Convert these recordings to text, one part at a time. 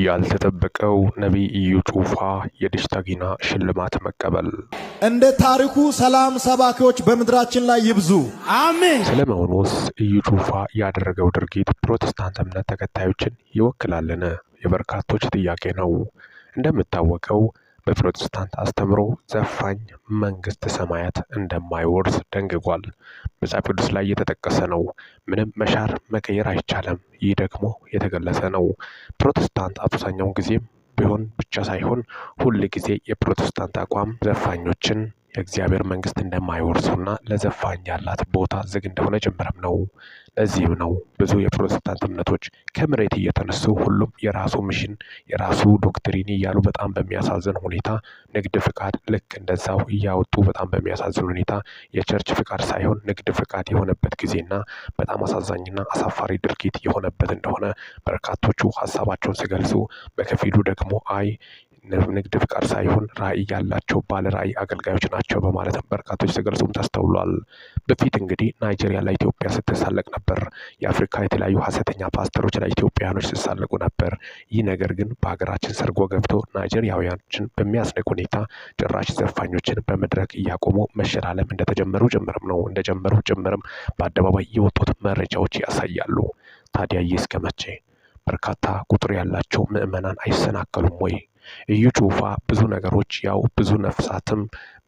ያልተጠበቀው ነቢይ ኢዩ ጩፋ የደሽታጊና ሽልማት መቀበል። እንደ ታሪኩ ሰላም ሰባኪዎች በመድራችን ላይ ይብዙ አሜን። ስለመሆኑስ ኢዩ ጩፋ ያደረገው ድርጊት ፕሮቴስታንት እምነት ተከታዮችን ይወክላልን? የበርካቶች ጥያቄ ነው። እንደምታወቀው በፕሮቴስታንት አስተምሮ ዘፋኝ መንግስተ ሰማያት እንደማይወርስ ደንግጓል። መጽሐፍ ቅዱስ ላይ የተጠቀሰ ነው። ምንም መሻር መቀየር አይቻልም። ይህ ደግሞ የተገለጸ ነው። ፕሮቴስታንት አብዛኛውን ጊዜም ቢሆን ብቻ ሳይሆን ሁል ጊዜ የፕሮቴስታንት አቋም ዘፋኞችን የእግዚአብሔር መንግስት እንደማይወርሱና ለዘፋኝ ያላት ቦታ ዝግ እንደሆነ ጭምርም ነው። ለዚህም ነው ብዙ የፕሮቴስታንት እምነቶች ከመሬት እየተነሱ ሁሉም የራሱ ሚሽን የራሱ ዶክትሪን እያሉ በጣም በሚያሳዝን ሁኔታ ንግድ ፍቃድ ልክ እንደዛው እያወጡ በጣም በሚያሳዝን ሁኔታ የቸርች ፍቃድ ሳይሆን ንግድ ፍቃድ የሆነበት ጊዜና በጣም አሳዛኝና አሳፋሪ ድርጊት የሆነበት እንደሆነ በርካቶቹ ሀሳባቸውን ሲገልጹ፣ በከፊሉ ደግሞ አይ ንግድ ፍቃድ ሳይሆን ራእይ ያላቸው ባለ ራእይ አገልጋዮች ናቸው በማለትም በርካቶች ሲገልጹም ተስተውሏል። በፊት እንግዲህ ናይጄሪያ ለኢትዮጵያ ስትሳለቅ ነበር። የአፍሪካ የተለያዩ ሀሰተኛ ፓስተሮች ለኢትዮጵያኖች ሲሳለቁ ነበር። ይህ ነገር ግን በሀገራችን ሰርጎ ገብቶ ናይጄሪያውያኖችን በሚያስንቅ ሁኔታ ጭራሽ ዘፋኞችን በመድረክ እያቆሙ መሸላለም እንደተጀመሩ ጭምርም በአደባባይ የወጡት መረጃዎች ያሳያሉ። ታዲያ ይህ እስከ መቼ? በርካታ ቁጥር ያላቸው ምዕመናን አይሰናከሉም ወይ? ኢዩ ጩፋ ብዙ ነገሮች ብዙ ነፍሳትም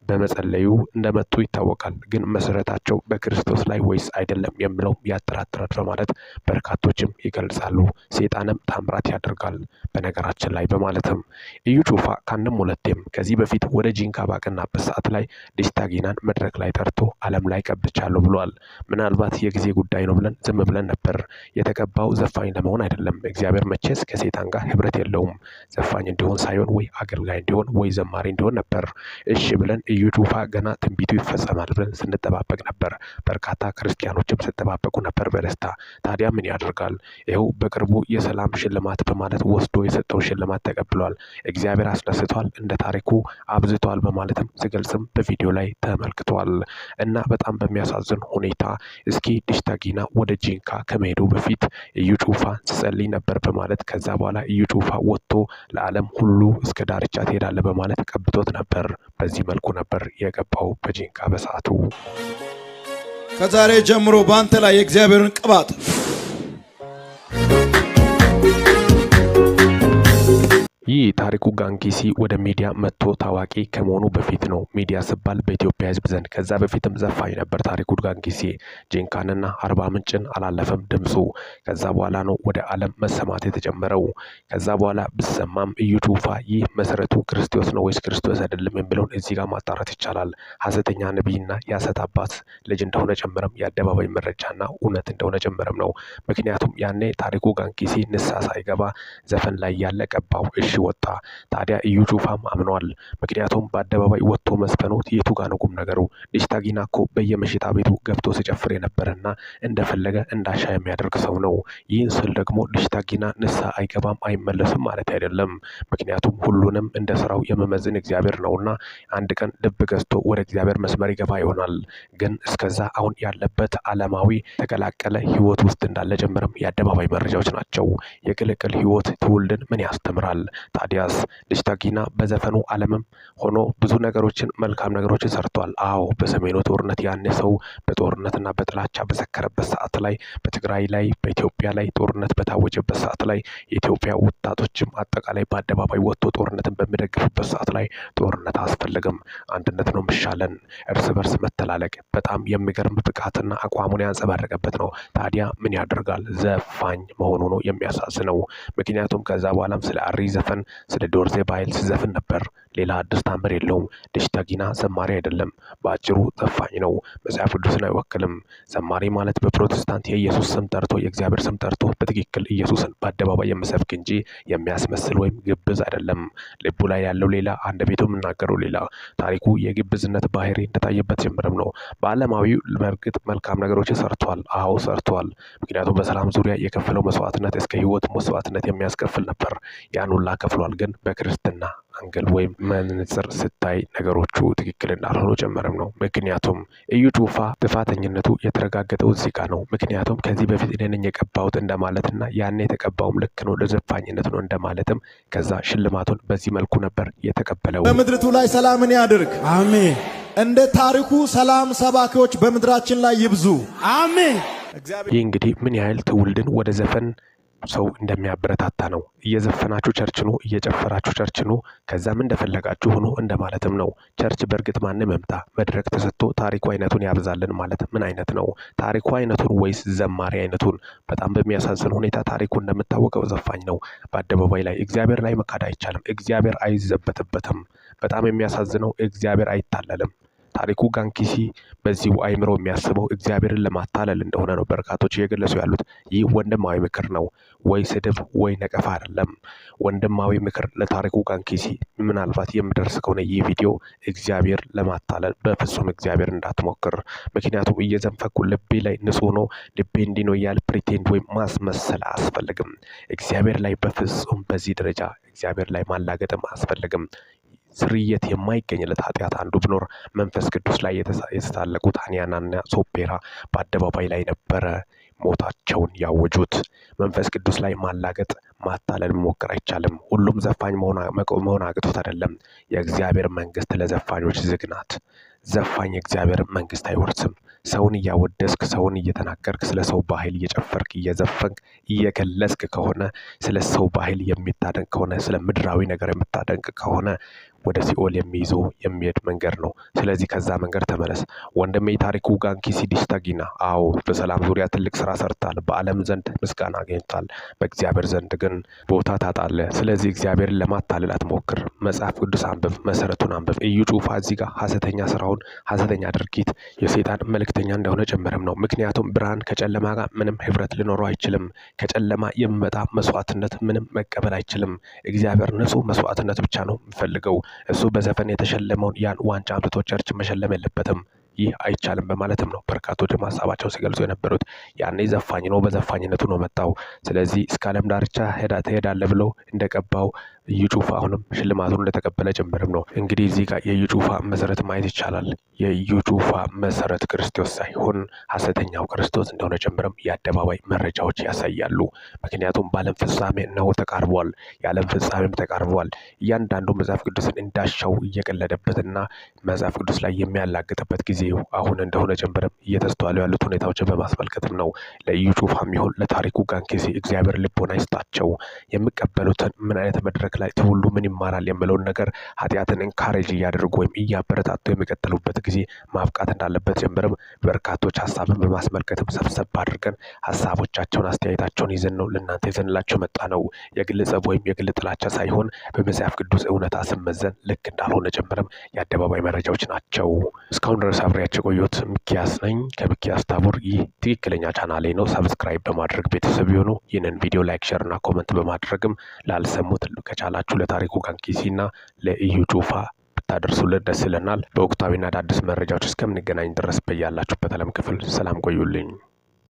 በመጸለዩ እንደመጡ ይታወቃል። ግን መሰረታቸው በክርስቶስ ላይ ወይስ አይደለም የሚለው ያጠራጥራል በማለት በርካቶችም ይገልጻሉ። ሰይጣንም ታምራት ያደርጋል በነገራችን ላይ በማለትም ኢዩ ጩፋ ከአንድም ሁለቴም ከዚህ በፊት ወደ ጂንካ ባቀናበት ሰዓት ላይ ደሽታጊናን መድረክ ላይ ጠርቶ ዓለም ላይ ቀብቻለሁ ብሏል። ምናልባት የጊዜ ጉዳይ ነው ብለን ዝም ብለን ነበር። የተቀባው ዘፋኝ ለመሆን አይደለም። እግዚአብሔር መቼስ ከሰይጣን ጋር ህብረት የለውም። ዘፋኝ እንዲሆን ሳይሆን ወይ አገልጋይ እንዲሆን ወይ ዘማሪ እንዲሆን ነበር። እሺ ብለን ኢዩ ጩፋ ገና ትንቢቱ ይፈጸማል ብለን ስንጠባበቅ ነበር። በርካታ ክርስቲያኖችም ሲጠባበቁ ነበር በደስታ። ታዲያ ምን ያደርጋል? ይኸው በቅርቡ የሰላም ሽልማት በማለት ወስዶ የሰጠውን ሽልማት ተቀብሏል። እግዚአብሔር አስደስቷል፣ እንደ ታሪኩ አብዝቷል በማለትም ሲገልጽም በቪዲዮ ላይ ተመልክቷል። እና በጣም በሚያሳዝን ሁኔታ እስኪ ደሽታጊና ወደ ጂንካ ከመሄዱ በፊት ኢዩ ጩፋ ሲጸልይ ነበር በማለት ከዛ በኋላ ኢዩ ጩፋ ወጥቶ ለዓለም ሁሉ እስከ ዳርቻ ትሄዳለህ በማለት ቀብቶት ነበር። በዚህ መልኩ ነበር የገባው በጂንካ በሰዓቱ። ከዛሬ ጀምሮ በአንተ ላይ የእግዚአብሔርን ቅባት ይህ ታሪኩ ጋንጊሲ ወደ ሚዲያ መጥቶ ታዋቂ ከመሆኑ በፊት ነው። ሚዲያ ሲባል በኢትዮጵያ ሕዝብ ዘንድ ከዛ በፊትም ዘፋኝ ነበር ታሪኩ ጋንጊሲ። ጂንካንና አርባ ምንጭን አላለፈም ድምፁ። ከዛ በኋላ ነው ወደ ዓለም መሰማት የተጀመረው። ከዛ በኋላ ብሰማም ኢዩ ጩፋ ይህ መሰረቱ ክርስቶስ ነው ወይስ ክርስቶስ አይደለም የሚለውን እዚህ ጋር ማጣራት ይቻላል። ሐሰተኛ ነቢይና የሐሰት አባት ልጅ እንደሆነ ጨምረም የአደባባይ መረጃና እውነት እንደሆነ ጨምረም ነው። ምክንያቱም ያኔ ታሪኩ ጋንጊሲ ንስሐ ሳይገባ ዘፈን ላይ ያለ ቀባው እሺ ወጣ። ታዲያ ኢዩ ጩፋም አምኗል። ምክንያቱም በአደባባይ ወጥቶ መስፈኑ የቱ ጋር ነው ቁም ነገሩ? ደሽታጊና እኮ በየመሽታ ቤቱ ገብቶ ሲጨፍር የነበረና እንደፈለገ እንዳሻ የሚያደርግ ሰው ነው። ይህን ስል ደግሞ ደሽታጊና ንስሐ አይገባም አይመለስም ማለት አይደለም። ምክንያቱም ሁሉንም እንደ ስራው የመመዝን እግዚአብሔር ነውና አንድ ቀን ልብ ገዝቶ ወደ እግዚአብሔር መስመር ይገባ ይሆናል። ግን እስከዛ አሁን ያለበት ዓለማዊ ተቀላቀለ ህይወት ውስጥ እንዳለ ጀምረም የአደባባይ መረጃዎች ናቸው። የቅልቅል ህይወት ትውልድን ምን ያስተምራል? ታዲያስ ደሽታጊና በዘፈኑ ዓለምም ሆኖ ብዙ ነገሮችን መልካም ነገሮችን ሰርቷል። አዎ በሰሜኑ ጦርነት ያኔ ሰው በጦርነትና በጥላቻ በሰከረበት ሰዓት ላይ በትግራይ ላይ በኢትዮጵያ ላይ ጦርነት በታወጀበት ሰዓት ላይ የኢትዮጵያ ወጣቶችም አጠቃላይ በአደባባይ ወጥቶ ጦርነትን በሚደግፉበት ሰዓት ላይ ጦርነት አስፈልግም፣ አንድነት ነው ምሻለን፣ እርስ በርስ መተላለቅ በጣም የሚገርም ብቃትና አቋሙን ያንጸባረቀበት ነው። ታዲያ ምን ያደርጋል? ዘፋኝ መሆኑ ነው የሚያሳዝነው። ምክንያቱም ከዛ በኋላም ስለ አሪ ዘፈን ስለ ዶርዜ ባይል ሲዘፍን ነበር። ሌላ አዲስ ታምር የለውም። ደሽታጊና ዘማሪ አይደለም፣ በአጭሩ ዘፋኝ ነው። መጽሐፍ ቅዱስን አይወክልም። ዘማሪ ማለት በፕሮቴስታንት የኢየሱስ ስም ጠርቶ የእግዚአብሔር ስም ጠርቶ በትክክል ኢየሱስን በአደባባይ የሚሰብክ እንጂ የሚያስመስል ወይም ግብዝ አይደለም። ልቡ ላይ ያለው ሌላ፣ አንደበቱ የሚናገረው ሌላ። ታሪኩ የግብዝነት ባህሪ እንደታየበት ጀምረም ነው። በዓለማዊው በእርግጥ መልካም ነገሮችን ሰርቷል። አዎ ሰርቷል። ምክንያቱም በሰላም ዙሪያ የከፈለው መስዋዕትነት እስከ ህይወት መስዋዕትነት የሚያስከፍል ነበር። ያን ሁላ ከፍሏል። ግን በክርስትና አንግል ወይም መነጽር ስታይ ነገሮቹ ትክክል እንዳልሆኑ ጭምርም ነው። ምክንያቱም እዩ ጩፋ ጥፋተኝነቱ የተረጋገጠው እዚህ ጋር ነው። ምክንያቱም ከዚህ በፊት እኔ ነኝ የቀባሁት እንደማለትና ያኔ የተቀባውም ልክ ነው ለዘፋኝነት ነው እንደማለትም ከዛ ሽልማቱን በዚህ መልኩ ነበር የተቀበለው። በምድርቱ ላይ ሰላምን ያድርግ። አሜን። እንደ ታሪኩ ሰላም ሰባኪዎች በምድራችን ላይ ይብዙ። አሜን። ይህ እንግዲህ ምን ያህል ትውልድን ወደ ዘፈን ሰው እንደሚያበረታታ ነው። እየዘፈናችሁ ቸርች ነው፣ እየጨፈራችሁ ቸርች ነው፣ ከዛም እንደፈለጋችሁ ሆኖ እንደማለትም ነው። ቸርች በእርግጥ ማንም መምጣ መድረክ ተሰጥቶ ታሪኩ አይነቱን ያብዛልን ማለት ምን አይነት ነው? ታሪኩ አይነቱን ወይስ ዘማሪ አይነቱን? በጣም በሚያሳዝን ሁኔታ ታሪኩ እንደምታወቀው ዘፋኝ ነው። በአደባባይ ላይ እግዚአብሔር ላይ መካድ አይቻልም። እግዚአብሔር አይዘበትበትም። በጣም የሚያሳዝነው እግዚአብሔር አይታለልም። ታሪኩ ጋንኪሲ በዚሁ አይምሮ የሚያስበው እግዚአብሔርን ለማታለል እንደሆነ ነው በርካቶች እየገለጹ ያሉት። ይህ ወንድማዊ ምክር ነው፣ ወይ ስድብ ወይ ነቀፋ አይደለም። ወንድማዊ ምክር ለታሪኩ ጋንኪሲ ምናልባት የምደርስ ከሆነ ይህ ቪዲዮ እግዚአብሔር ለማታለል በፍጹም እግዚአብሔር እንዳትሞክር። ምክንያቱም እየዘንፈኩ ልቤ ላይ ንጹህ ነው ልቤ እንዲህ ነው እያለ ፕሪቴንድ ወይም ማስመሰል አያስፈልግም። እግዚአብሔር ላይ በፍጹም በዚህ ደረጃ እግዚአብሔር ላይ ማላገጥም አያስፈልግም። ስርየት የማይገኝለት ኃጢአት አንዱ ቢኖር መንፈስ ቅዱስ ላይ የተሳለቁት ሐናንያና ሰጲራ በአደባባይ ላይ ነበረ ሞታቸውን ያወጁት። መንፈስ ቅዱስ ላይ ማላገጥ ማታለል መሞከር አይቻልም። ሁሉም ዘፋኝ መሆን አቅቶት አይደለም። የእግዚአብሔር መንግስት ለዘፋኞች ዝግ ናት። ዘፋኝ የእግዚአብሔር መንግስት አይወርስም። ሰውን እያወደስክ ሰውን እየተናገርክ ስለ ሰው ባህል እየጨፈርክ እየዘፈንክ እየገለጽክ ከሆነ ስለ ሰው ባህል የሚታደንቅ ከሆነ ስለ ምድራዊ ነገር የምታደንቅ ከሆነ ወደ ሲኦል የሚይዘው የሚሄድ መንገድ ነው። ስለዚህ ከዛ መንገድ ተመለስ ወንድሜ። ታሪኩ ጋንኪሲ ዲስታጊና አዎ በሰላም ዙሪያ ትልቅ ስራ ሰርታል። በዓለም ዘንድ ምስጋና አግኝታል። በእግዚአብሔር ዘንድ ግን ቦታ ታጣለ። ስለዚህ እግዚአብሔርን ለማታለል አትሞክር። መጽሐፍ ቅዱስ አንብብ፣ መሰረቱን አንብብ። እዩ ጩፋ እዚህ ጋር ሐሰተኛ ስራውን ሐሰተኛ ድርጊት የሰይጣን መልእክተኛ እንደሆነ ጭምርም ነው። ምክንያቱም ብርሃን ከጨለማ ጋር ምንም ህብረት ሊኖረው አይችልም። ከጨለማ የሚመጣ መስዋዕትነት ምንም መቀበል አይችልም። እግዚአብሔር ንጹህ መስዋዕትነት ብቻ ነው የሚፈልገው። እሱ በዘፈን የተሸለመውን ያን ዋንጫ አምጥቶ ቸርች መሸለም የለበትም። ይህ አይቻልም በማለትም ነው በርካቶች ሀሳባቸውን ሲገልጹ የነበሩት። ያኔ ዘፋኝ ነው፣ በዘፋኝነቱ ነው መጣው። ስለዚህ እስከ ዓለም ዳርቻ ትሄዳለህ ብሎ እንደቀባው እዩ ጩፋ አሁንም ሽልማቱን እንደተቀበለ ጭምርም ነው። እንግዲህ እዚህ ጋር የእዩ ጩፋ መሰረት ማየት ይቻላል። የእዩ ጩፋ መሰረት ክርስቶስ ሳይሆን ሐሰተኛው ክርስቶስ እንደሆነ ጭምርም የአደባባይ መረጃዎች ያሳያሉ። ምክንያቱም በዓለም ፍጻሜ ነው ተቃርቧል። የዓለም ፍጻሜም ተቃርቧል። እያንዳንዱ መጽሐፍ ቅዱስን እንዳሻው እየቀለደበትና መጽሐፍ ቅዱስ ላይ የሚያላግጥበት ጊዜ አሁን እንደሆነ ጭምርም እየተስተዋሉ ያሉት ሁኔታዎችን በማስመልከትም ነው። ለእዩ ጩፋም ይሁን ለታሪኩ ጋንኪሲ እግዚአብሔር ልቦና ይስጣቸው። የሚቀበሉትን ምን አይነት መድረክ ላይ ትውልዱ ምን ይማራል የሚለውን ነገር ኃጢአትን ኢንካሬጅ እያደረጉ ወይም እያበረታቱ የሚቀጥሉበት ጊዜ ማብቃት እንዳለበት ጀምረም በርካቶች ሀሳብን በማስመልከትም ሰብሰብ አድርገን ሀሳቦቻቸውን አስተያየታቸውን ይዘን ነው ለእናንተ ይዘንላቸው መጣ ነው። የግል ጸብ ወይም የግል ጥላቻ ሳይሆን በመጽሐፍ ቅዱስ እውነታ ስመዘን ልክ እንዳልሆነ ጀምረም የአደባባይ መረጃዎች ናቸው። እስካሁን ድረስ አብሬያቸው ቆየሁት። ሚኪያስ ነኝ ከሚኪያስ ታቦር። ይህ ትክክለኛ ቻናሌ ነው። ሰብስክራይብ በማድረግ ቤተሰብ የሆኑ ይህንን ቪዲዮ ላይክ፣ ሼር እና ኮመንት በማድረግም ላልሰሙት ከቻላችሁ ለታሪኩ ጋንኪሲና ለእዩ ጩፋ ብታደርሱልን ደስ ይለናል። በወቅታዊና አዳዲስ መረጃዎች እስከምንገናኝ ድረስ በያላችሁበት ዓለም ክፍል ሰላም ቆዩልኝ።